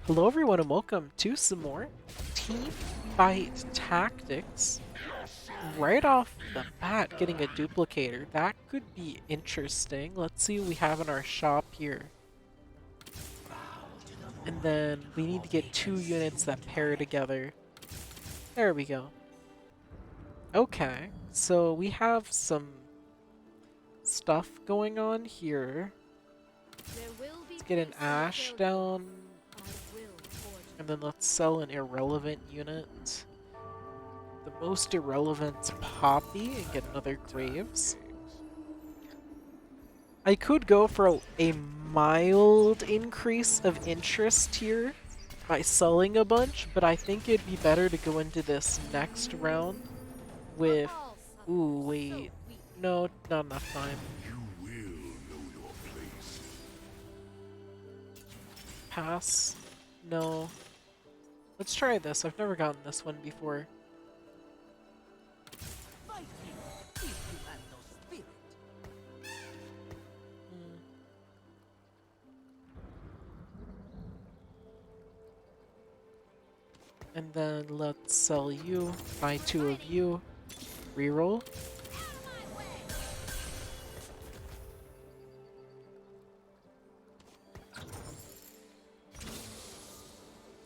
Hello everyone and welcome to some more Team Fight Tactics. Right off the bat, getting a duplicator. That could be interesting. Let's see what we have in our shop here. And then we need to get 2 units that pair together. There we go. Okay, so we have some stuff going on here. Let's get an Ash down. And then let's sell an irrelevant unit. The most irrelevant's Poppy and get another Graves. I could go for a mild increase of interest here by selling a bunch, but I think it'd be better to go into this next round with... Ooh, wait. No, not enough time. Pass. No. Let's try this. I've never gotten this one before. And then let's sell you, buy 2 of you, reroll.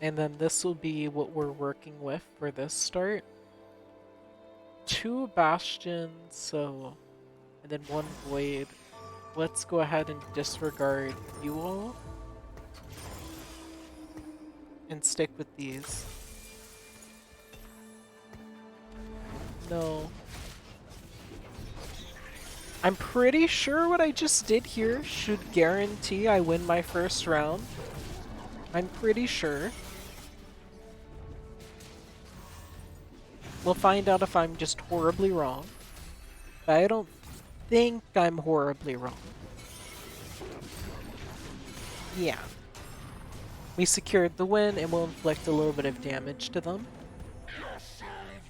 And then this will be what we're working with for this start. 2 bastions, so, and then 1 void. Let's go ahead and disregard you all. And stick with these. No. I'm pretty sure what I just did here should guarantee I win my first round. I'm pretty sure. We'll find out if I'm just horribly wrong. But I don't think I'm horribly wrong. Yeah. We secured the win and we'll inflict a little bit of damage to them.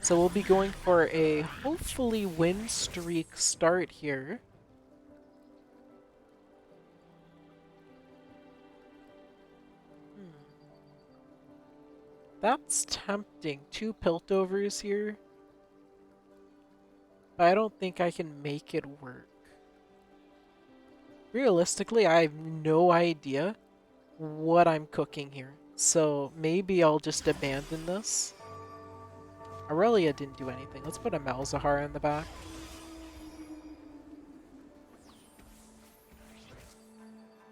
So we'll be going for a hopefully win streak start here. That's tempting. 2 Piltovers here. But I don't think I can make it work. Realistically, I have no idea what I'm cooking here. So maybe I'll just abandon this. Aurelia didn't do anything. Let's put a Malzahar in the back.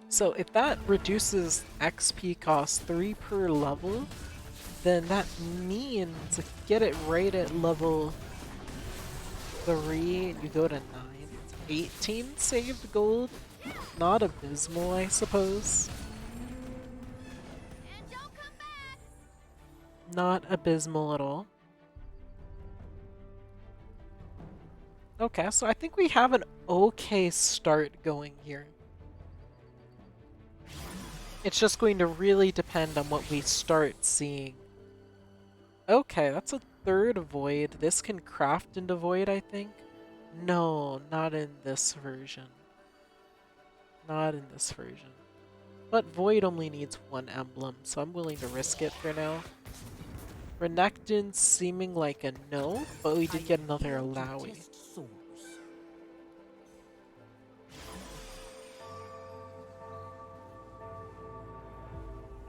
So if that reduces XP cost 3 per level, then that means get it right at level 3, you go to 9. It's 18 saved gold. Not abysmal, I suppose. Not abysmal at all. Okay, so I think we have an okay start going here. It's just going to really depend on what we start seeing. Okay, that's a 3rd void. This can craft into void, I think. No, not in this version. Not in this version. But void only needs 1 emblem, so I'm willing to risk it for now. Renekton seeming like a no, but we did get another Alawi.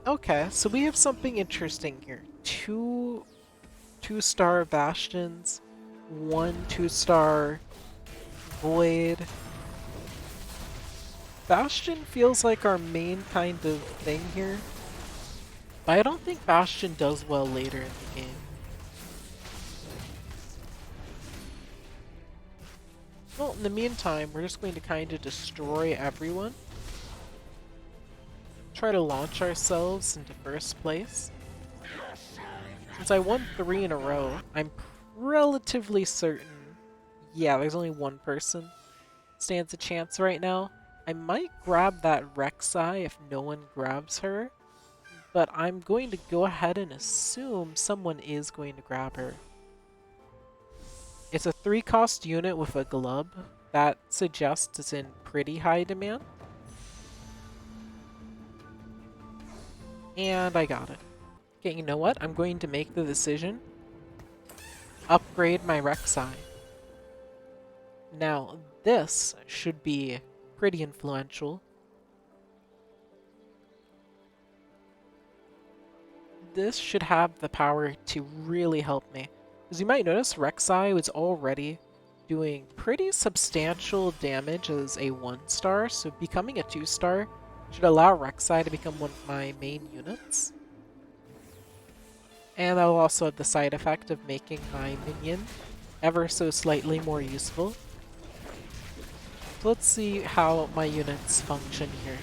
Okay, so we have something interesting here. 2 2-star Bastions, 1 2-star Void. Bastion feels like our main kind of thing here. But I don't think Bastion does well later in the game. Well, in the meantime, we're just going to kind of destroy everyone. Try to launch ourselves into first place. Since I won 3 in a row, I'm relatively certain... Yeah, there's only 1 person stands a chance right now. I might grab that Rek'Sai if no one grabs her, but I'm going to go ahead and assume someone is going to grab her. It's a 3-cost unit with a glub. That suggests it's in pretty high demand. And I got it. Okay, you know what? I'm going to make the decision. Upgrade my Rek'Sai. Now, this should be pretty influential. This should have the power to really help me. As you might notice, Rek'Sai was already doing pretty substantial damage as a 1-star, so becoming a 2-star should allow Rek'Sai to become one of my main units. And that will also have the side effect of making my minion ever so slightly more useful. So let's see how my units function here.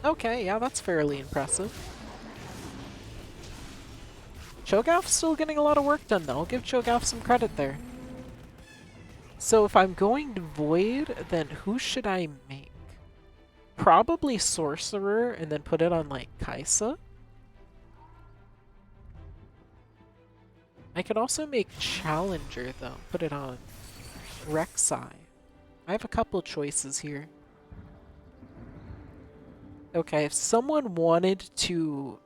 Okay, yeah, that's fairly impressive. Cho'Gath's still getting a lot of work done though. I'll give Cho'Gath some credit there. So if I'm going to Void, then who should I make? Probably Sorcerer and then put it on like Kaisa. I could also make Challenger though, put it on Rek'Sai. I have a couple choices here. Okay, if someone wanted to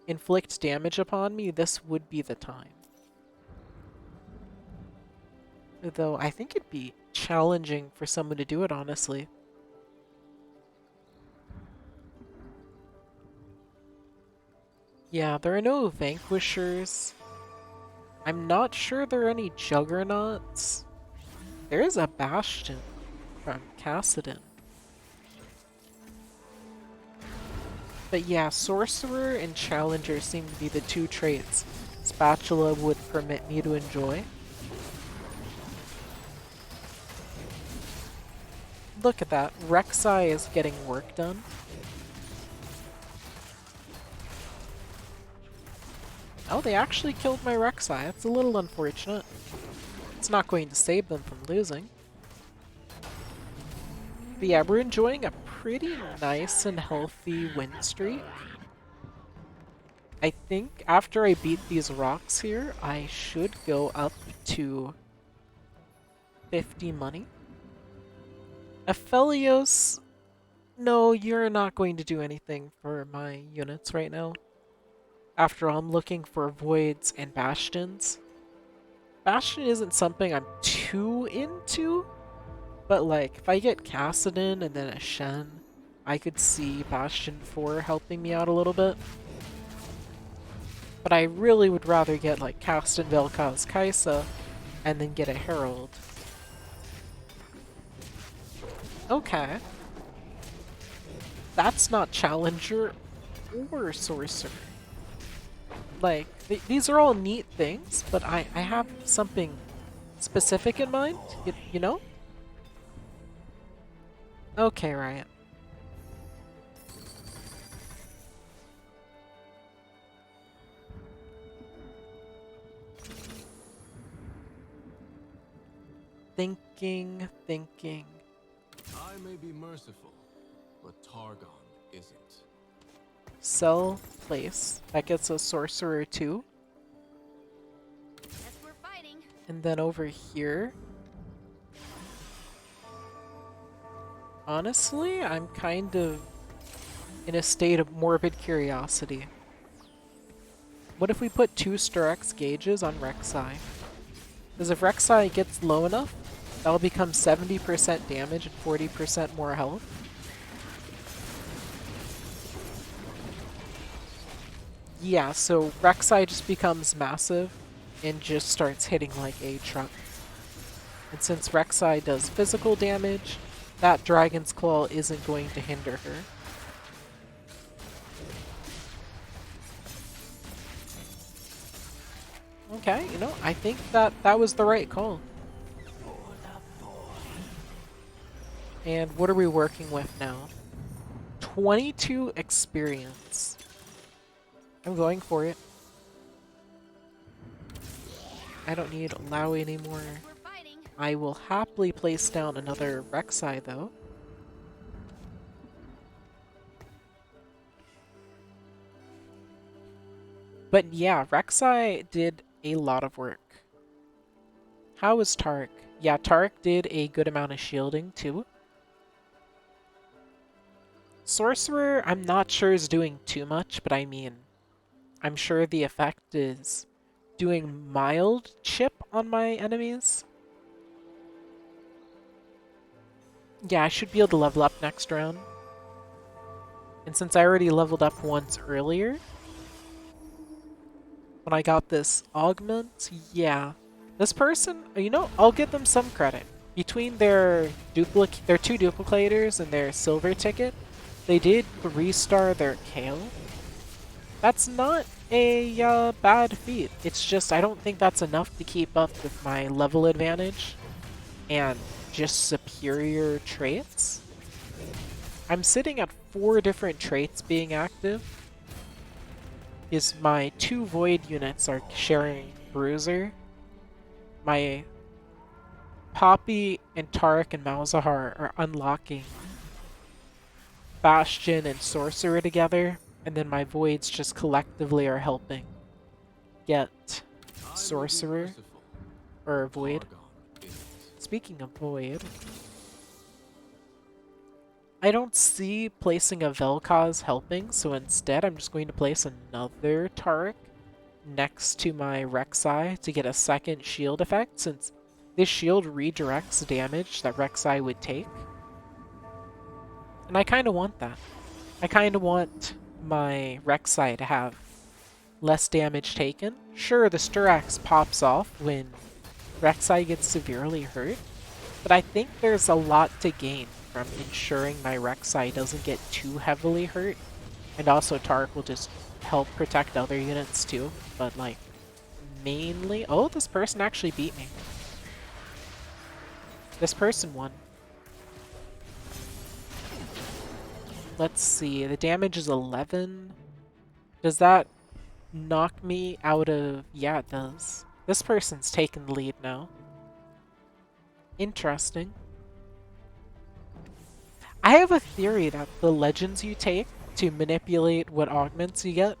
inflict damage upon me, this would be the time. Though I think it'd be challenging for someone to do it, honestly. Yeah, there are no Vanquishers. I'm not sure there are any Juggernauts. There is a Bastion from Kassadin. But yeah, Sorcerer and Challenger seem to be the two traits Spatula would permit me to enjoy. Look at that, Rek'Sai is getting work done. Oh, they actually killed my Rek'Sai. That's a little unfortunate. It's not going to save them from losing. But yeah, we're enjoying a pretty nice and healthy win streak. I think after I beat these rocks here, I should go up to 50 money. Aphelios, no, you're not going to do anything for my units right now. After all, I'm looking for Voids and Bastions. Bastion isn't something I'm too into, but like, if I get Kassadin and then a Shen, I could see Bastion 4 helping me out a little bit. But I really would rather get like Kassadin, Vel'Koz, Kaisa, and then get a Herald. Okay. That's not Challenger or Sorcerer. Like, these are all neat things, but I have something specific in mind, you know? Okay, Riot. Thinking. I may be merciful, but Targon isn't. Sell place. That gets a Sorcerer too. Guess we're fighting. And then over here. Honestly, I'm kind of in a state of morbid curiosity. What if we put 2 Sturx gauges on Rek'Sai? Because if Rek'Sai gets low enough, that'll become 70% damage and 40% more health. Yeah, so Rek'Sai just becomes massive and just starts hitting like a truck. And since Rek'Sai does physical damage, that Dragon's Claw isn't going to hinder her. Okay, you know, I think that was the right call. And what are we working with now? 22 experience. I'm going for it. I don't need Laui anymore. We're fighting. I will happily place down another Rek'Sai though. But yeah, Rek'Sai did a lot of work. How was Taric? Yeah, Taric did a good amount of shielding too. Sorcerer, I'm not sure is doing too much, but I mean, I'm sure the effect is doing mild chip on my enemies. Yeah, I should be able to level up next round. And since I already leveled up once earlier, when I got this augment, yeah. This person, you know, I'll give them some credit. Between their two duplicators and their silver ticket, they did 3-star their Kale. That's not a bad feat. It's just I don't think that's enough to keep up with my level advantage and just superior traits. I'm sitting at 4 different traits being active. Is my 2 void units are sharing Bruiser. My Poppy and Tarek and Malzahar are unlocking Bastion and Sorcerer together, and then my voids just collectively are helping get Sorcerer or Void. Speaking of Void, I don't see placing a Vel'Koz helping, so instead I'm just going to place another Tarek next to my Rek'Sai to get a second shield effect, since this shield redirects damage that Rek'Sai would take. And I kind of want that. I kind of want my Rek'Sai to have less damage taken. Sure, the Styrax pops off when Rek'Sai gets severely hurt, but I think there's a lot to gain from ensuring my Rek'Sai doesn't get too heavily hurt. And also Tark will just help protect other units too, but like mainly... Oh, this person actually beat me. This person won. Let's see, the damage is 11. Does that knock me out of... Yeah, it does. This person's taking the lead now. Interesting. I have a theory that the legends you take to manipulate what augments you get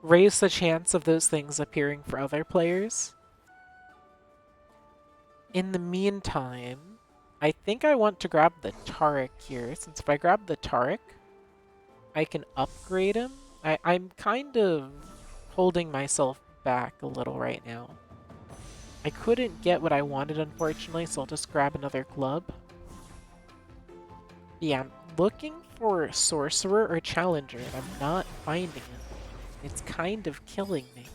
raise the chance of those things appearing for other players. In the meantime, I think I want to grab the Taric here, since if I grab the Taric, I can upgrade him. I'm kind of holding myself back a little right now. I couldn't get what I wanted, unfortunately, so I'll just grab another club. Yeah, I'm looking for Sorcerer or Challenger, and I'm not finding it. It's kind of killing me.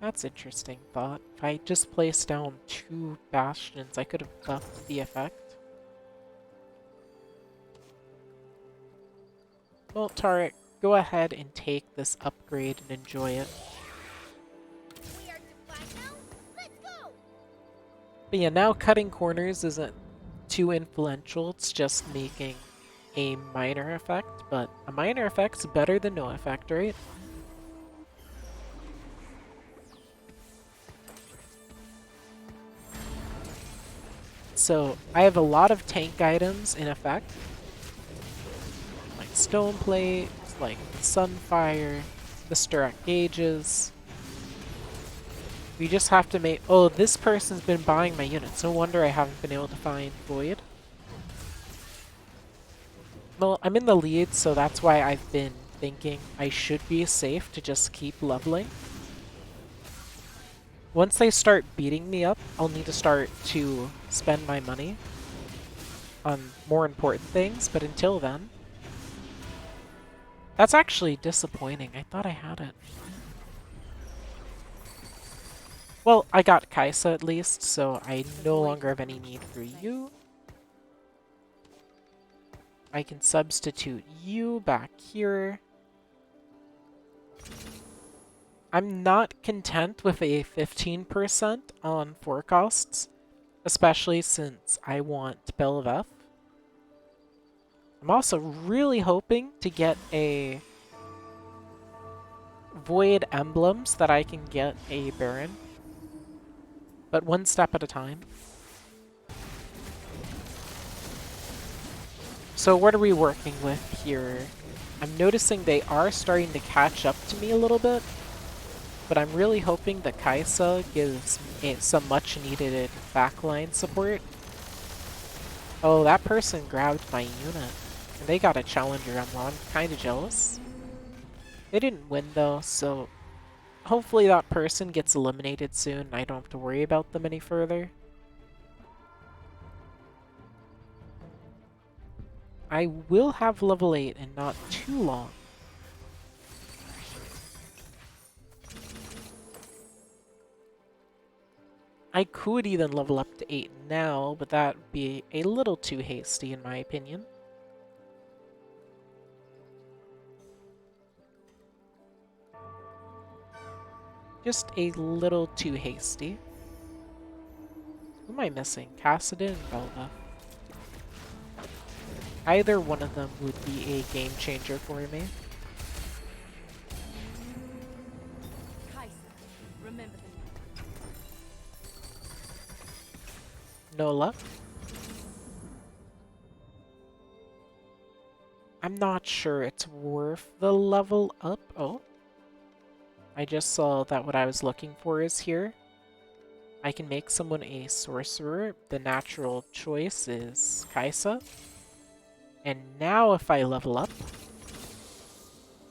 That's interesting thought. If I just placed down 2 Bastions, I could have buffed the effect. Well, Tarek, go ahead and take this upgrade and enjoy it. But yeah, now cutting corners isn't too influential. It's just making a minor effect, but a minor effect's better than no effect, right? So I have a lot of tank items in effect, like Stone Plate, like Sunfire, the Styrac Gauges. We just have to make... Oh, this person's been buying my units. No wonder I haven't been able to find Void. Well, I'm in the lead, so that's why I've been thinking I should be safe to just keep leveling. Once they start beating me up, I'll need to start to spend my money on more important things, but until then... That's actually disappointing. I thought I had it. Well, I got Kaisa at least, so I no longer have any need for you. I can substitute you back here. I'm not content with a 15% on forecasts, especially since I want Bell of F. I'm also really hoping to get a Void Emblems that I can get a Baron, but one step at a time. So what are we working with here? I'm noticing they are starting to catch up to me a little bit, but I'm really hoping that Kaisa gives some much needed backline support. Oh, that person grabbed my unit. And they got a challenger emblem. I'm kind of jealous. They didn't win though, so hopefully that person gets eliminated soon and I don't have to worry about them any further. I will have level 8 in not too long. I could even level up to 8 now, but that would be a little too hasty in my opinion. Just a little too hasty. Who am I missing? Cassidin and Velva. Either one of them would be a game changer for me. Remember the name. No luck. I'm not sure it's worth the level up. Oh. I just saw that what I was looking for is here. I can make someone a sorcerer. The natural choice is Kaisa. And now if I level up,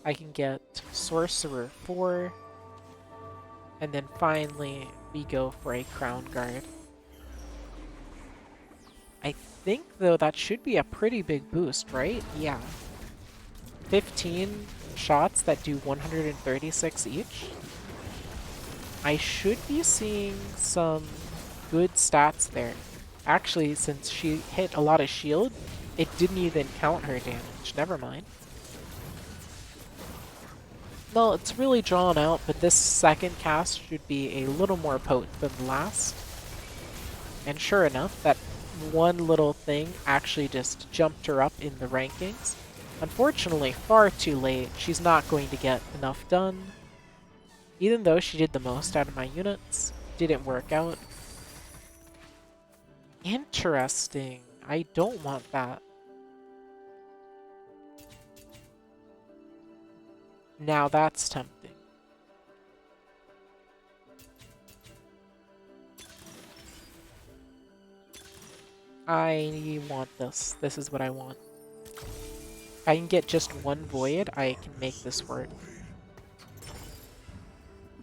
I can get sorcerer 4. And then finally we go for a crown guard. I think though that should be a pretty big boost, right? Yeah. 15 shots that do 136 each. I should be seeing some good stats there. Actually, since she hit a lot of shield, it didn't even count her damage. Never mind. No, it's really drawn out, but this second cast should be a little more potent than the last. And sure enough, that one little thing actually just jumped her up in the rankings. Unfortunately, far too late. She's not going to get enough done. Even though she did the most out of my units, didn't work out. Interesting. I don't want that. Now that's tempting. I want this. This is what I want. If I can get just one void, I can make this work.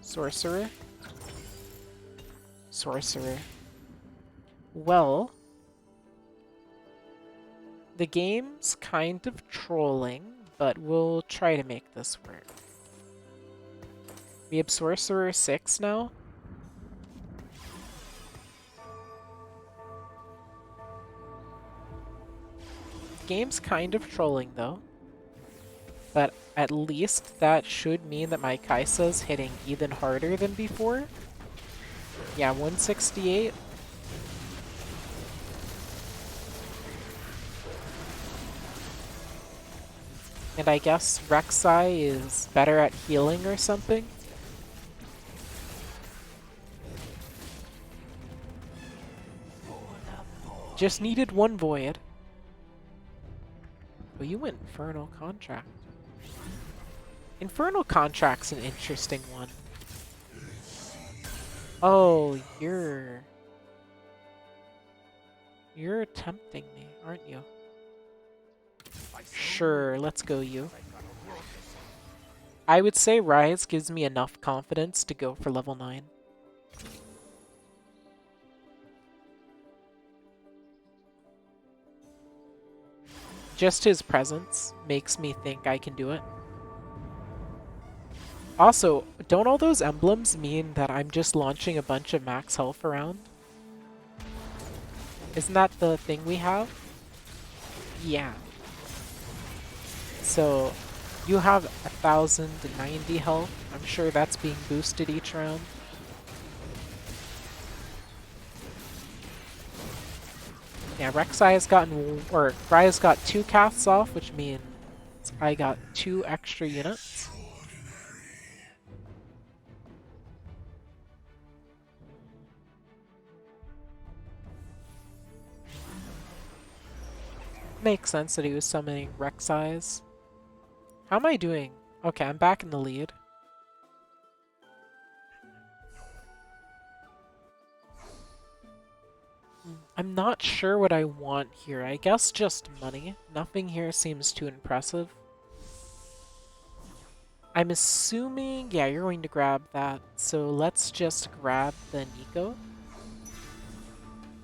Sorcerer. Sorcerer. Well, the game's kind of trolling, but we'll try to make this work. We have Sorcerer 6 now. The game's kind of trolling though. But at least that should mean that my Kaisa's hitting even harder than before. Yeah, 168. And I guess Rek'Sai is better at healing or something. Just needed one void. Oh, you went Infernal Contract. Infernal Contract's an interesting one. Oh, you're tempting me, aren't you? Sure, let's go you. I would say Rise gives me enough confidence to go for level 9. Just his presence makes me think I can do it. Also, don't all those emblems mean that I'm just launching a bunch of max health around? Isn't that the thing we have? Yeah. So, you have 1,090 health. I'm sure that's being boosted each round. Yeah, Rek'Sai has gotten, or Rya's got 2 casts off, which means I got 2 extra units. Makes sense that he was summoning Rek'Sai's. How am I doing? Okay, I'm back in the lead. I'm not sure what I want here. I guess just money. Nothing here seems too impressive. I'm assuming, yeah, you're going to grab that. So let's just grab the Nico.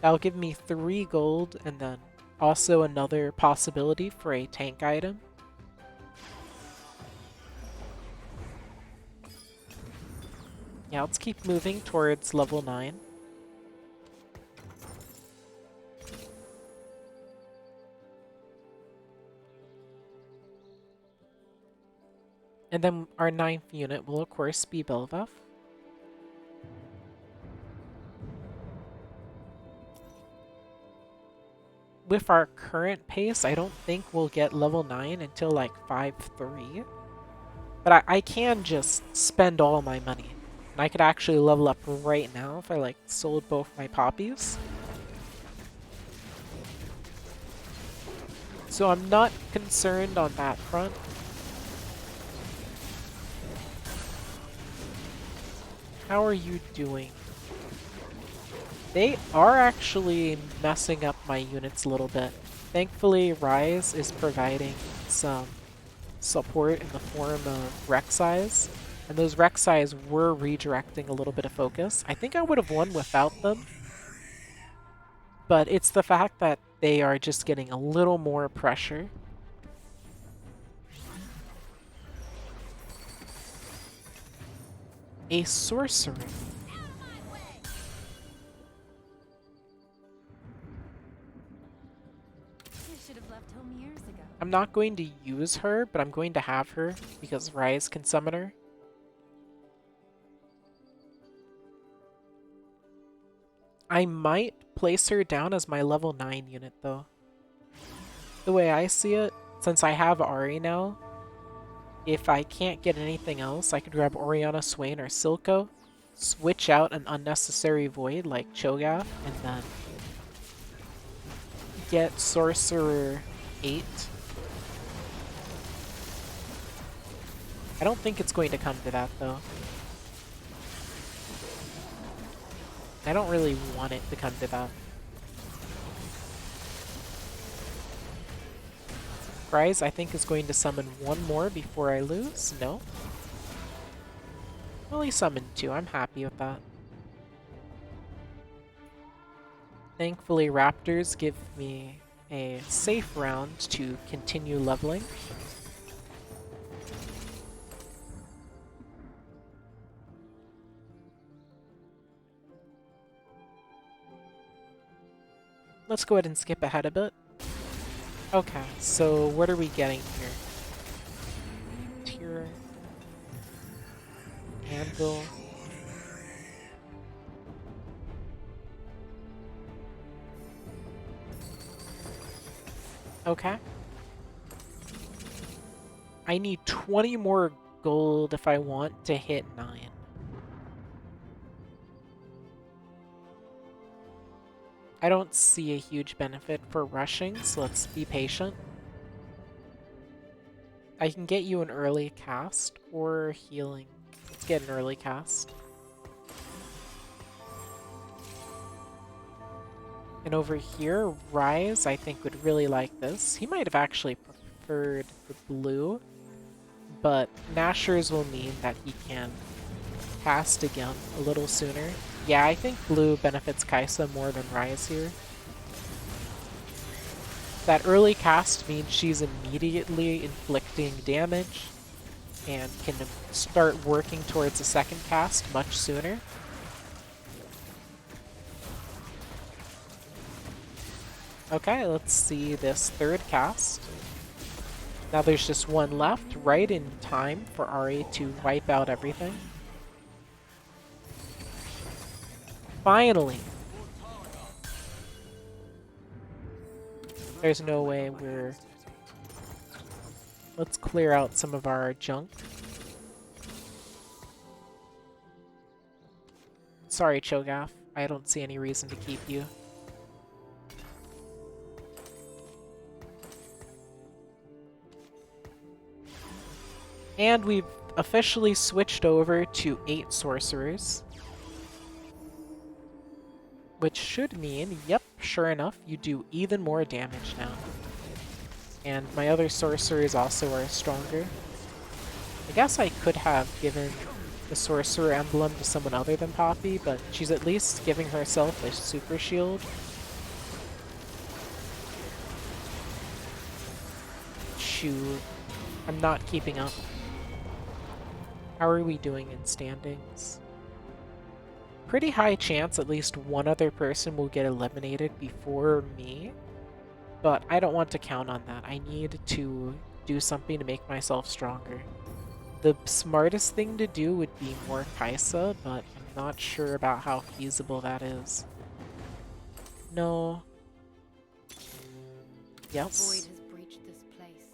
That'll give me 3 gold and then also another possibility for a tank item. Yeah, let's keep moving towards level 9. And then our 9th unit will of course be Belveth. With our current pace, I don't think we'll get level 9 until like 5-3. But I can just spend all my money. And I could actually level up right now if I like sold both my poppies. So I'm not concerned on that front. How are you doing? They are actually messing up my units a little bit. Thankfully, Rise is providing some support in the form of Rek'Sais, and those Rek'Sais were redirecting a little bit of focus. I think I would have won without them, but it's the fact that they are just getting a little more pressure. A sorcerer. You should have left home years ago. I'm not going to use her, but I'm going to have her because Rise can summon her. I might place her down as my level 9 unit though. The way I see it, since I have Ari now, if I can't get anything else, I could grab Oriana, Swain, or Silco, switch out an unnecessary void like Cho'Gath, and then get Sorcerer 8. I don't think it's going to come to that though. I don't really want it to come to that. Rise, I think, is going to summon one more before I lose. No? Well, he summoned 2. I'm happy with that. Thankfully, Raptors give me a safe round to continue leveling. Let's go ahead and skip ahead a bit. Okay, so what are we getting here? Tier. Anvil. Okay. I need 20 more gold if I want to hit 9. I don't see a huge benefit for rushing, so let's be patient. I can get you an early cast or healing. Let's get an early cast. And over here, Rise, I think, would really like this. He might have actually preferred the blue, but Nashers will mean that he can cast again a little sooner. Yeah, I think blue benefits Kaisa more than Rise here. That early cast means she's immediately inflicting damage and can start working towards a second cast much sooner. Okay, let's see this third cast. Now there's just one left, right in time for Ari to wipe out everything. Finally! There's no way we're... Let's clear out some of our junk. Sorry, Cho'Gath. I don't see any reason to keep you. And we've officially switched over to 8 sorcerers. Which should mean, yep, sure enough, you do even more damage now. And my other sorcerers also are stronger. I guess I could have given the sorcerer emblem to someone other than Poppy, but she's at least giving herself a super shield. Shoot. I'm not keeping up. How are we doing in standings? Pretty high chance at least one other person will get eliminated before me, but I don't want to count on that. I need to do something to make myself stronger. The smartest thing to do would be more Kaisa, but I'm not sure about how feasible that is. No. The void Yes. has breached this place.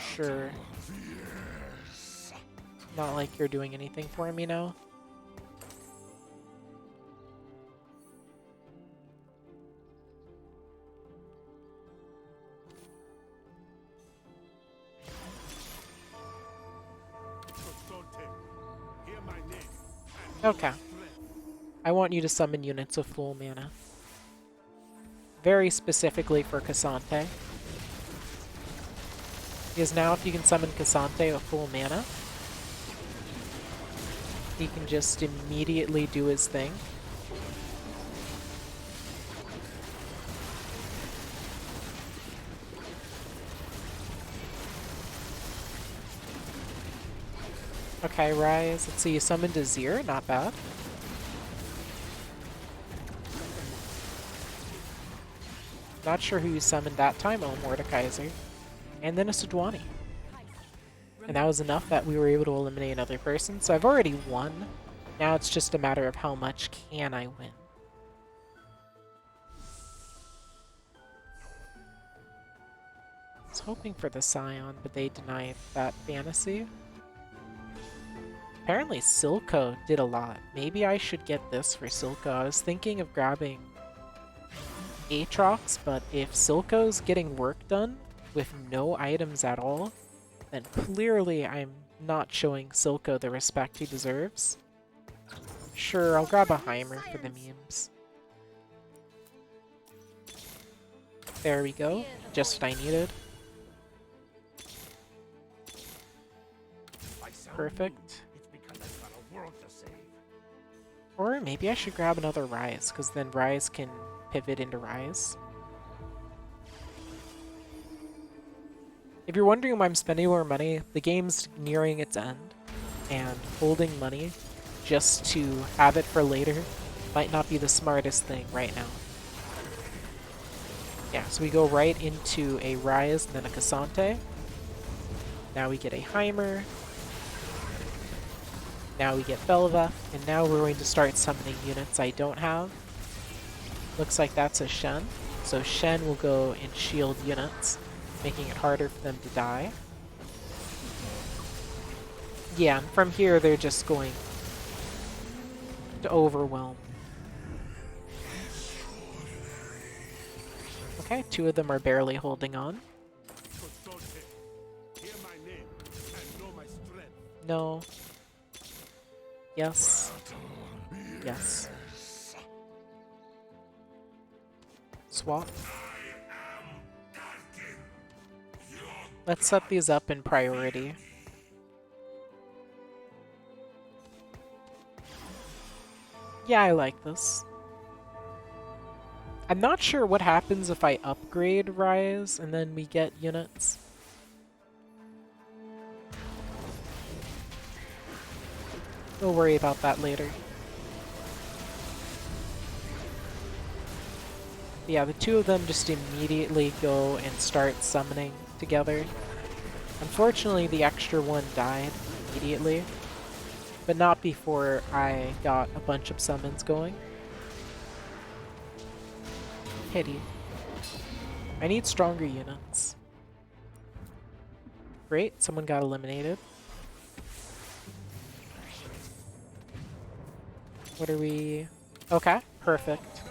Sure. Not like you're doing anything for me now. Okay. I want you to summon units of full mana. Very specifically for Cassante. Because now if you can summon Cassante with full mana, he can just immediately do his thing. Okay, Rise. Let's see, you summoned Azir, not bad. Not sure who you summoned that time. Oh, Mordekaiser. And then a Sidwani. And that was enough that we were able to eliminate another person. So I've already won. Now it's just a matter of how much can I win. I was hoping for the Scion, but they denied that fantasy. Apparently Silco did a lot. Maybe I should get this for Silco. I was thinking of grabbing Aatrox, but if Silco's getting work done with no items at all, then clearly I'm not showing Silco the respect he deserves. Sure, I'll grab a Heimer for the memes. There we go. Just what I needed. Perfect. Or maybe I should grab another Rise, because then Rise can pivot into Rise. If you're wondering why I'm spending more money, the game's nearing its end, and holding money just to have it for later might not be the smartest thing right now. Yeah, so we go right into a Rise and then a Cassante. Now we get a Heimer. Now we get Belva, and now we're going to start summoning units I don't have. Looks like that's a Shen. So Shen will go and shield units, making it harder for them to die. Yeah, and from here they're just going to overwhelm. Okay, two of them are barely holding on. No. Yes. Yes. Swap. Let's set these up in priority. Yeah, I like this. I'm not sure what happens if I upgrade Rise and then we get units. We'll worry about that later. Yeah, the two of them just immediately go and start summoning together. Unfortunately, the extra one died immediately, but not before I got a bunch of summons going. Pity. I need stronger units. Great, someone got eliminated. What are we... Okay, perfect.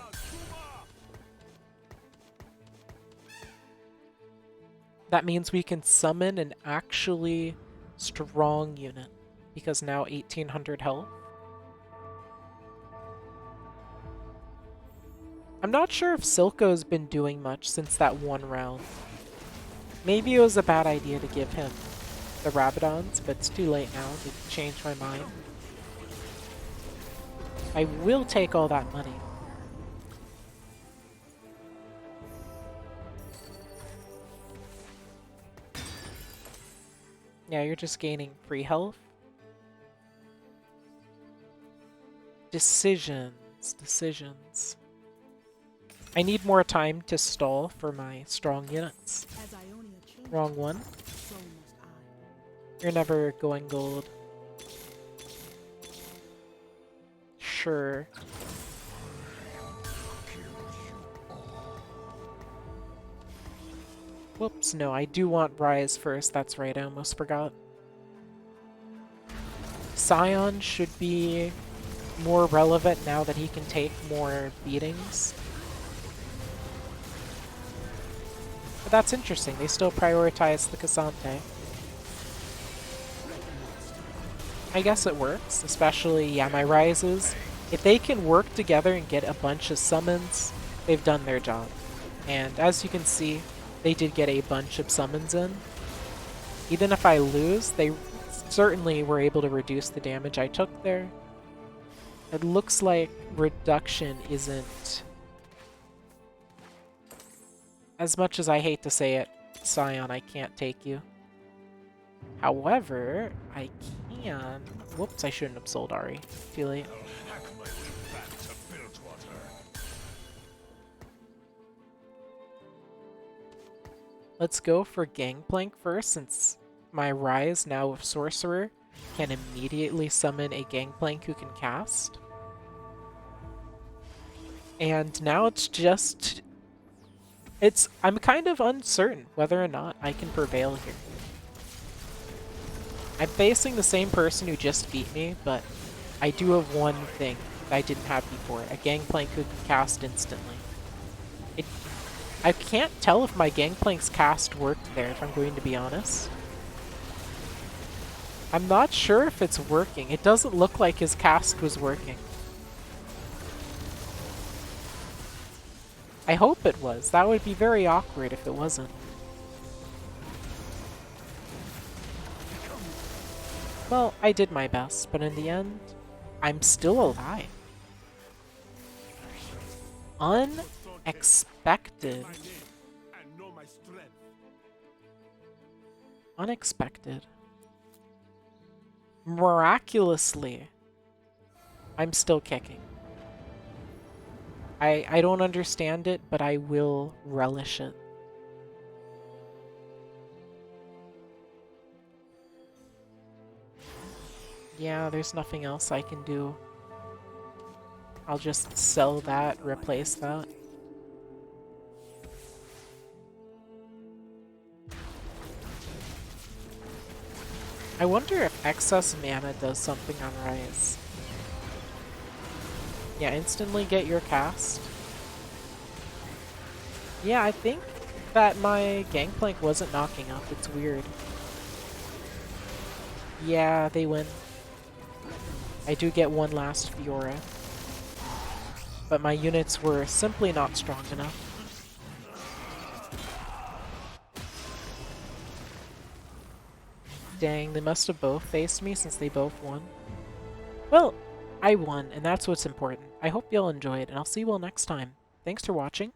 That means we can summon an actually strong unit, because now 1800 health. I'm not sure if Silco's been doing much since that one round. Maybe it was a bad idea to give him the Rabadons, but it's too late now to change my mind. I will take all that money. Yeah, you're just gaining free health. Decisions. I need more time to stall for my strong units. Wrong one. You're never going gold. Sure. Whoops, no, I do want Rise first. That's right, I almost forgot. Scion should be more relevant now that he can take more beatings. But that's interesting, they still prioritize the Cassante. I guess it works, especially, yeah, my Rises. If they can work together and get a bunch of summons, they've done their job. And as you can see, they did get a bunch of summons in. Even if I lose, they certainly were able to reduce the damage I took there. It looks like reduction isn't... As much as I hate to say it, Scion, I can't take you. However, I can... Whoops, I shouldn't have sold Ari. Too late. Let's go for Gangplank first, since my Rise, now with Sorcerer, can immediately summon a Gangplank who can cast. And now it's just... I'm kind of uncertain whether or not I can prevail here. I'm facing the same person who just beat me, but I do have one thing that I didn't have before, a Gangplank who can cast instantly. I can't tell if my Gangplank's cast worked there, if I'm going to be honest. I'm not sure if it's working. It doesn't look like his cast was working. I hope it was. That would be very awkward if it wasn't. Well, I did my best, but in the end, I'm still alive. Unexpected. Unexpected. Miraculously, I'm still kicking. I don't understand it, but I will relish it. Yeah, there's nothing else I can do. I'll just sell that, replace that. I wonder if excess mana does something on Rise. Yeah, instantly get your cast. Yeah, I think that my Gangplank wasn't knocking up. It's weird. Yeah, they win. I do get one last Fiora. But my units were simply not strong enough. Dang, they must have both faced me since they both won. Well, I won, and that's what's important. I hope y'all enjoyed, and I'll see you all next time. Thanks for watching.